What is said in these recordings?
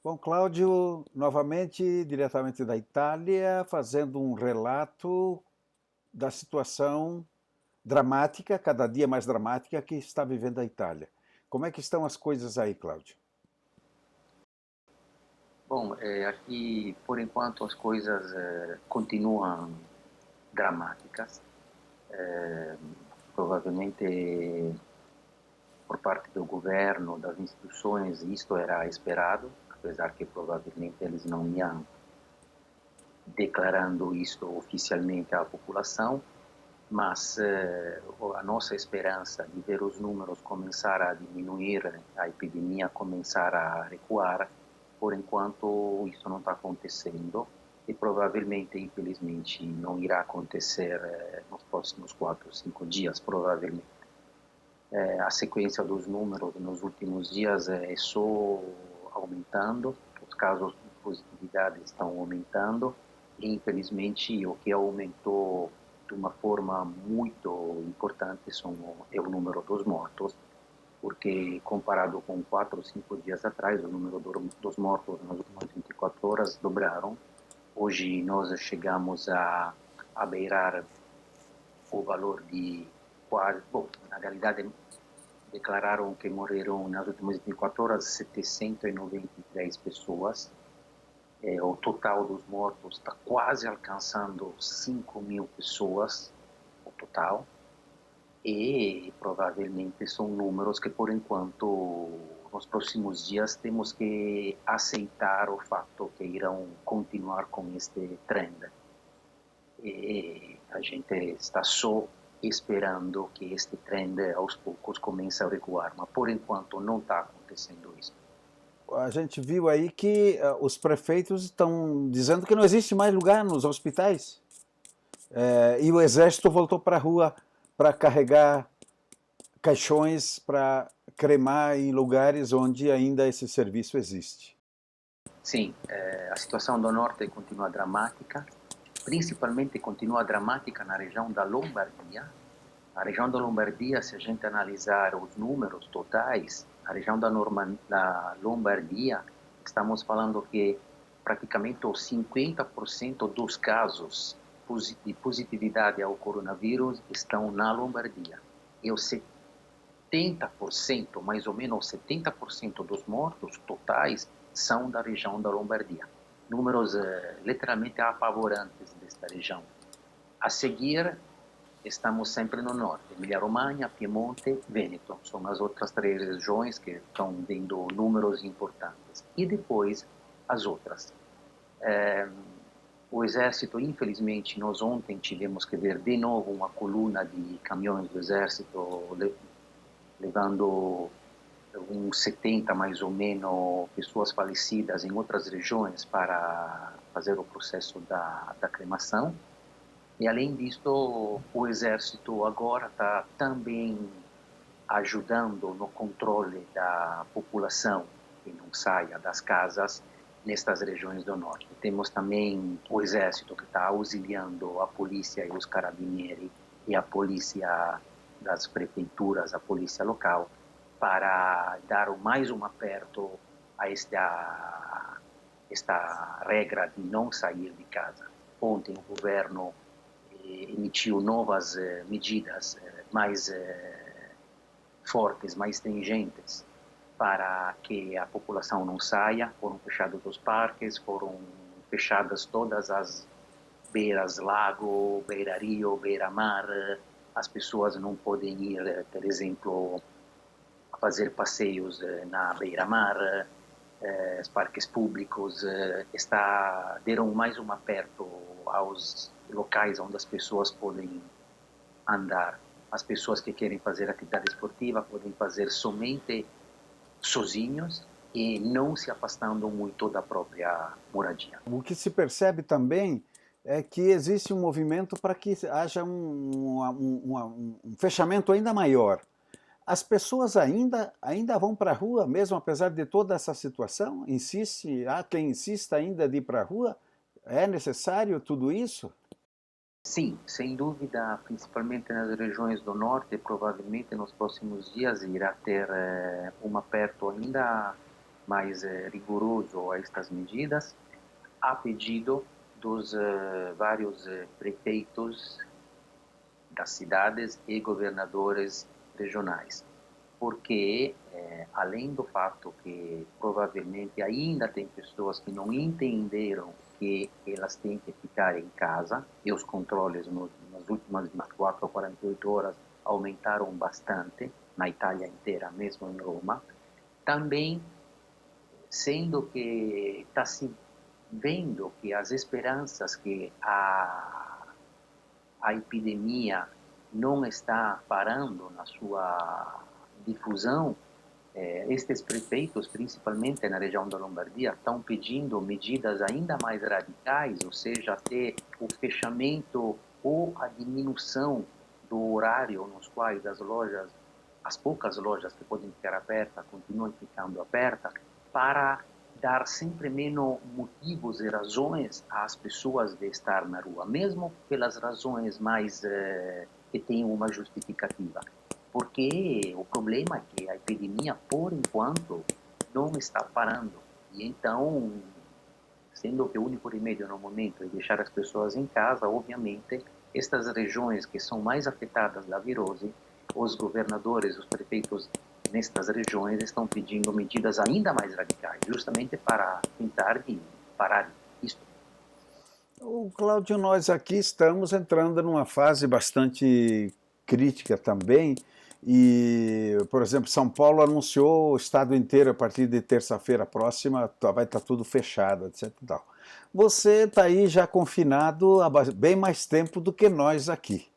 Bom, Cláudio, novamente, diretamente da Itália, fazendo um relato da situação dramática, cada dia mais dramática, que está vivendo a Itália. Como é que estão as coisas aí, Cláudio? Bom, aqui por enquanto as coisas continuam dramáticas. Provavelmente por parte do governo, das instituições, isto era esperado, apesar que provavelmente eles não iam declarando isto oficialmente à população, mas a nossa esperança de ver os números começar a diminuir, a epidemia começar a recuar, por enquanto isso não está acontecendo e provavelmente, infelizmente, não irá acontecer nos próximos 4 ou 5 dias, provavelmente. A sequência dos números nos últimos dias é só aumentando, os casos de positividade estão aumentando e, infelizmente, o que aumentou de uma forma muito importante é o número dos mortos, porque comparado com 4 ou 5 dias atrás, o número dos mortos nas últimas 24 horas dobraram. Hoje nós chegamos a beirar o valor de quase, bom, na realidade declararam que morreram nas últimas 24 horas 793 pessoas. O total dos mortos está quase alcançando 5.000 pessoas, o total. E provavelmente são números que, por enquanto, nos próximos dias temos que aceitar o fato que irão continuar com este trend. E a gente está só esperando que este trend aos poucos comece a recuar, mas por enquanto não está acontecendo isso. A gente viu aí que os prefeitos estão dizendo que não existe mais lugar nos hospitais. E o exército voltou para a rua para carregar caixões para cremar em lugares onde ainda esse serviço existe. Sim, a situação do norte continua dramática, principalmente continua dramática na região da Lombardia. A região da Lombardia, se a gente analisar os números totais, a região da Lombardia, estamos falando que praticamente os 50% dos casos de positividade ao coronavírus estão na Lombardia. E os 70%, mais ou menos 70% dos mortos totais são da região da Lombardia. Números literalmente apavorantes desta região. A seguir, estamos sempre no norte, Emília-Romagna, Piemonte, Vêneto, são as outras 3 regiões que estão dando números importantes. E depois as outras. O exército, infelizmente, nós ontem tivemos que ver de novo uma coluna de caminhões do exército levando uns 70 mais ou menos pessoas falecidas em outras regiões para fazer o processo da cremação. E além disso, o exército agora está também ajudando no controle da população que não saia das casas nestas regiões do norte. Temos também o exército que está auxiliando a polícia e os carabinieri e a polícia das prefeituras, a polícia local, para dar mais um aperto a esta regra de não sair de casa. Ontem o governo emitiu novas medidas mais fortes, mais stringentes, para que a população não saia. Foram fechados os parques, foram fechadas todas as beiras lago, beira-rio, beira-mar. As pessoas não podem ir, por exemplo, a fazer passeios na beira-mar. Os parques públicos deram mais um aperto aos locais onde as pessoas podem andar. As pessoas que querem fazer atividade esportiva podem fazer somente sozinhos e não se afastando muito da própria moradia. O que se percebe também é que existe um movimento para que haja um fechamento ainda maior. As pessoas ainda vão para a rua, mesmo apesar de toda essa situação? Há quem insista ainda de ir para a rua? É necessário tudo isso? Sim, sem dúvida, principalmente nas regiões do norte, provavelmente nos próximos dias irá ter um aperto ainda mais rigoroso a estas medidas, a pedido dos vários prefeitos das cidades e governadores regionais. Porque, além do fato que provavelmente ainda tem pessoas que não entenderam que elas têm que ficar em casa, e os controles nas últimas 24 ou 48 horas aumentaram bastante, na Itália inteira, mesmo em Roma, também sendo que está se vendo que as esperanças que a epidemia não está parando na sua difusão, estes prefeitos, principalmente na região da Lombardia, estão pedindo medidas ainda mais radicais, ou seja, até o fechamento ou a diminuição do horário nos quais as lojas, as poucas lojas que podem ficar abertas, continuam ficando abertas, para dar sempre menos motivos e razões às pessoas de estar na rua, mesmo pelas razões mais que têm uma justificativa. Porque o problema é que a epidemia, por enquanto, não está parando. E então, sendo que o único remédio no momento é deixar as pessoas em casa, obviamente, estas regiões que são mais afetadas da virose, os governadores, os prefeitos nestas regiões estão pedindo medidas ainda mais radicais, justamente para tentar parar isso. O Cláudio, nós aqui estamos entrando numa fase bastante crítica também e, por exemplo, São Paulo anunciou o estado inteiro a partir de terça-feira próxima, vai estar tudo fechado, etc. e tal. Você está aí já confinado há bem mais tempo do que nós aqui.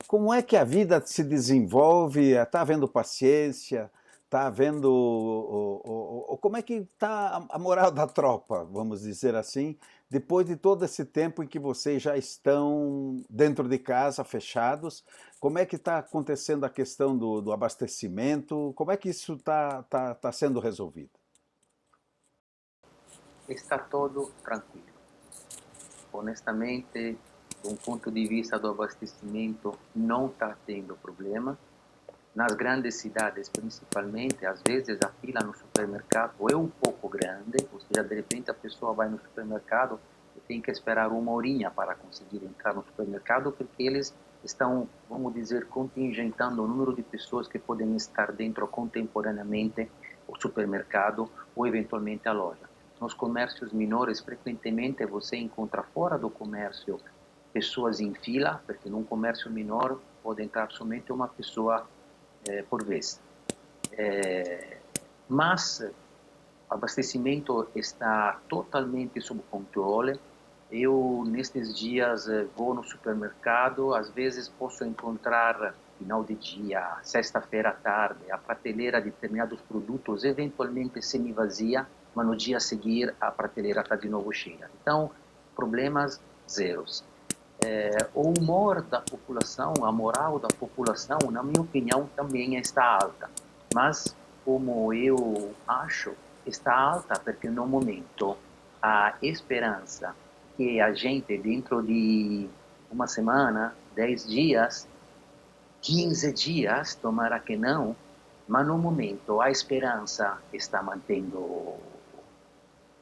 Como é que a vida se desenvolve? Está havendo paciência? Está havendo... como é que está a moral da tropa, vamos dizer assim, depois de todo esse tempo em que vocês já estão dentro de casa, fechados? Como é que está acontecendo a questão do abastecimento? Como é que isso está sendo resolvido? Está todo tranquilo. Honestamente, do ponto de vista do abastecimento, não está tendo problema. Nas grandes cidades, principalmente, às vezes a fila no supermercado é um pouco grande, ou seja, de repente a pessoa vai no supermercado e tem que esperar uma horinha para conseguir entrar no supermercado, porque eles estão, vamos dizer, contingentando o número de pessoas que podem estar dentro contemporaneamente o supermercado ou eventualmente a loja. Nos comércios menores, frequentemente você encontra fora do comércio pessoas em fila, porque num comércio menor pode entrar somente uma pessoa por vez. Mas o abastecimento está totalmente sob controle. Eu, nestes dias, vou no supermercado, às vezes posso encontrar, final de dia, sexta-feira à tarde, a prateleira de determinados produtos, eventualmente semi-vazia, mas no dia a seguir a prateleira está de novo cheia. Então, problemas zeros. O humor da população, a moral da população, na minha opinião, também está alta. Mas, como eu acho, está alta porque no momento a esperança que a gente, dentro de uma semana, 10 dias, 15 dias, tomara que não, mas no momento a esperança está mantendo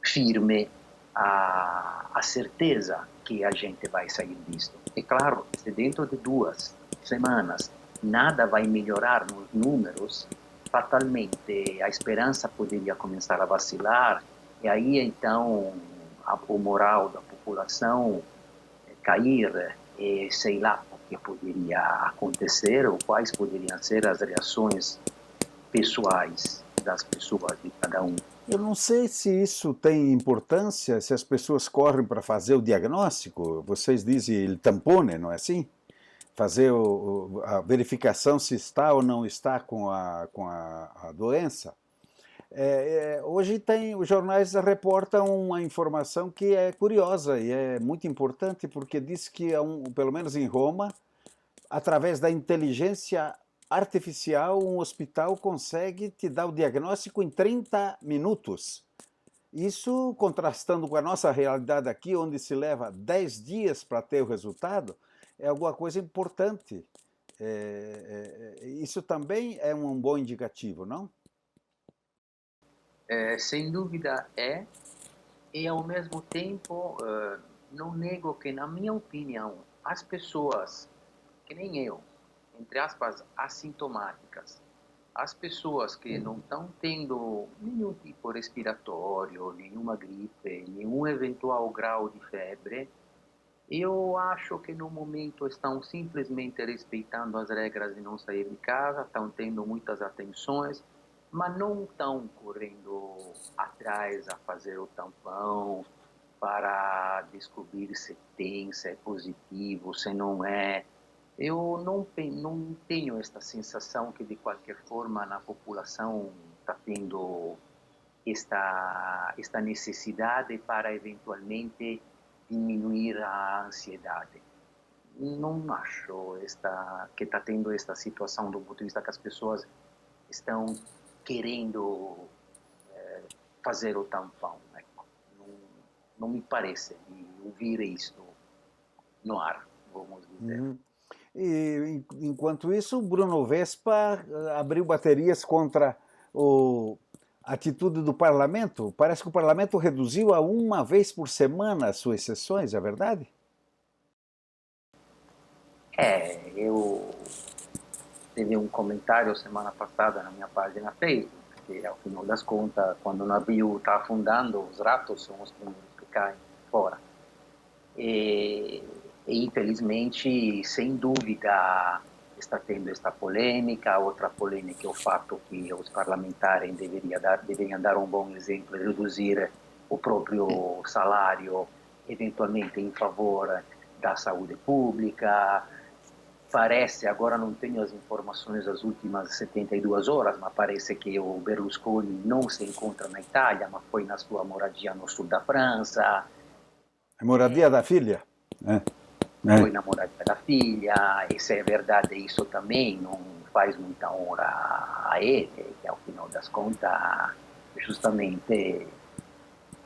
firme a certeza que a gente vai sair disso. É claro, se dentro de 2 semanas nada vai melhorar nos números, fatalmente a esperança poderia começar a vacilar, e aí então o moral da população cair, e sei lá o que poderia acontecer, ou quais poderiam ser as reações pessoais das pessoas, de cada um. Eu não sei se isso tem importância, se as pessoas correm para fazer o diagnóstico. Vocês dizem il tampone, não é assim? Fazer a verificação se está ou não está com a doença. Hoje os jornais reportam uma informação que é curiosa e é muito importante, porque diz que, pelo menos em Roma, através da inteligência artificial, um hospital consegue te dar o diagnóstico em 30 minutos. Isso, contrastando com a nossa realidade aqui, onde se leva 10 dias para ter o resultado, é alguma coisa importante. Isso também é um bom indicativo, não? sem dúvida e ao mesmo tempo não nego que, na minha opinião, as pessoas, que nem eu, entre aspas, assintomáticas, as pessoas que não estão tendo nenhum tipo respiratório, nenhuma gripe, nenhum eventual grau de febre, eu acho que no momento estão simplesmente respeitando as regras de não sair de casa, estão tendo muitas atenções, mas não estão correndo atrás a fazer o tampão para descobrir se tem, se é positivo, se não é. Eu não tenho esta sensação que, de qualquer forma, na população está tendo esta necessidade para, eventualmente, diminuir a ansiedade. Não acho que está tendo esta situação do ponto de vista que as pessoas estão querendo fazer o tampão. Não, não me parece de ouvir isto no ar, vamos dizer. Uhum. E, enquanto isso, Bruno Vespa abriu baterias contra a atitude do parlamento. Parece que o parlamento reduziu a uma vez por semana as suas sessões, é verdade? Eu teve um comentário semana passada na minha página Facebook, que ao final das contas, quando o navio está afundando, os ratos são os primeiros que caem fora. E infelizmente, sem dúvida, está tendo esta polêmica. Outra polêmica é o fato que os parlamentares deveriam dar um bom exemplo e reduzir o próprio salário, eventualmente em favor da saúde pública. Parece, agora não tenho as informações das últimas 72 horas, mas parece que o Berlusconi não se encontra na Itália, mas foi na sua moradia no sul da França. A moradia da filha? Foi na moradia da filha, e se é verdade isso também, não faz muita honra a ele, que ao final das contas, justamente,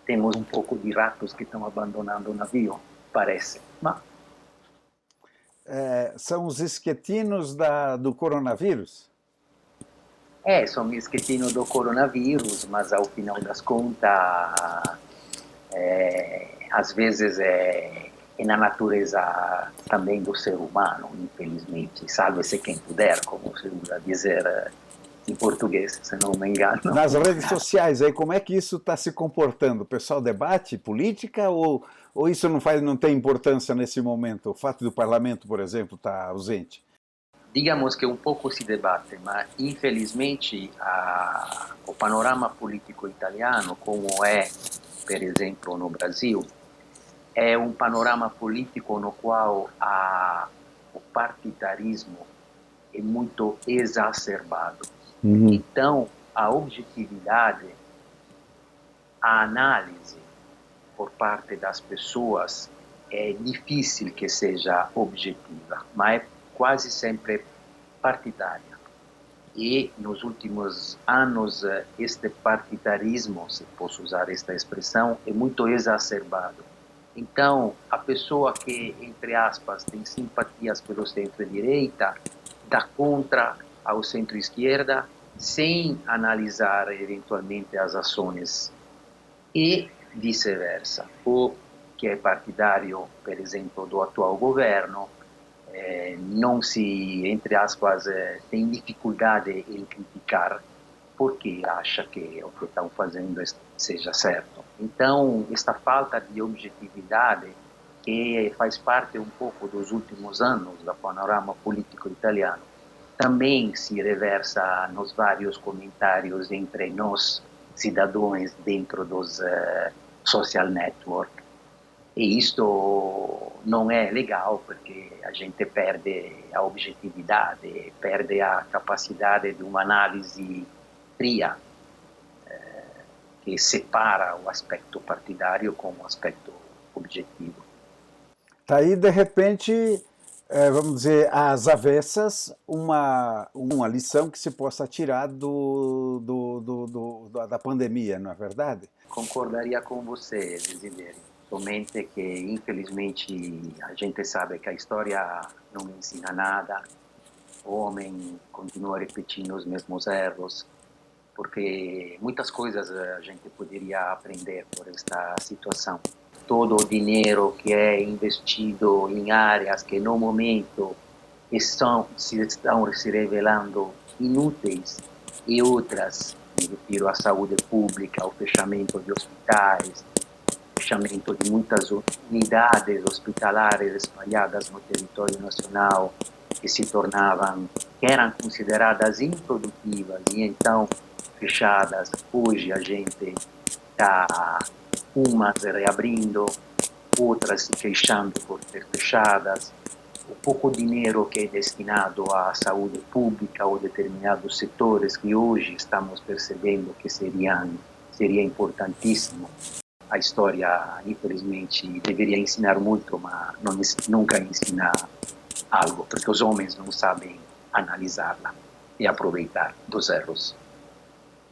temos um pouco de ratos que estão abandonando o navio, parece. Mas são os esquetinos do coronavírus? são esquecidos do coronavírus, mas ao final das contas, às vezes é na natureza também do ser humano, infelizmente. Salve-se quem puder, como se usa dizer em português, se não me engano. Nas redes sociais, aí, como é que isso está se comportando? O pessoal debate política ou isso não tem importância nesse momento? O fato do parlamento, por exemplo, estar ausente? Digamos que um pouco se debate, mas infelizmente o panorama político italiano, como é, per exemplo, no Brasil, é um panorama político no qual o partidarismo é muito exacerbado. Uhum. Então, a objetividade, a análise por parte das pessoas é difícil que seja objetiva, mas é quase sempre partidária. E nos últimos anos, este partidarismo, se posso usar esta expressão, é muito exacerbado. Então, a pessoa que, entre aspas, tem simpatias pelo centro-direita, dá contra ao centro-esquerda, sem analisar eventualmente as ações. E vice-versa. O que é partidário, por exemplo, do atual governo, não se, entre aspas, tem dificuldade em criticar porque acha que o que estão fazendo seja certo. Então, esta falta de objetividade, que faz parte um pouco dos últimos anos do panorama político italiano, também se reversa nos vários comentários entre nós, cidadãos, dentro dos social network. E isto não é legal, porque a gente perde a objetividade, perde a capacidade de uma análise fria, que separa o aspecto partidário com o aspecto objetivo. Tá aí, de repente, vamos dizer, às avessas, uma lição que se possa tirar da pandemia, não é verdade? Concordaria com você, Desiderio. Somente que, infelizmente, a gente sabe que a história não ensina nada, o homem continua repetindo os mesmos erros, porque muitas coisas a gente poderia aprender por esta situação. Todo o dinheiro que é investido em áreas que no momento estão se revelando inúteis e outras, me refiro à saúde pública, ao fechamento de hospitais, fechamento de muitas unidades hospitalares espalhadas no território nacional que eram consideradas improdutivas e então fechadas. Hoje a gente está umas reabrindo, outras se queixando por ser fechadas. O pouco dinheiro que é destinado à saúde pública ou determinados setores que hoje estamos percebendo que seria importantíssimo. A história, infelizmente, deveria ensinar muito, mas nunca ensina algo, porque os homens não sabem analisá-la e aproveitar dos erros.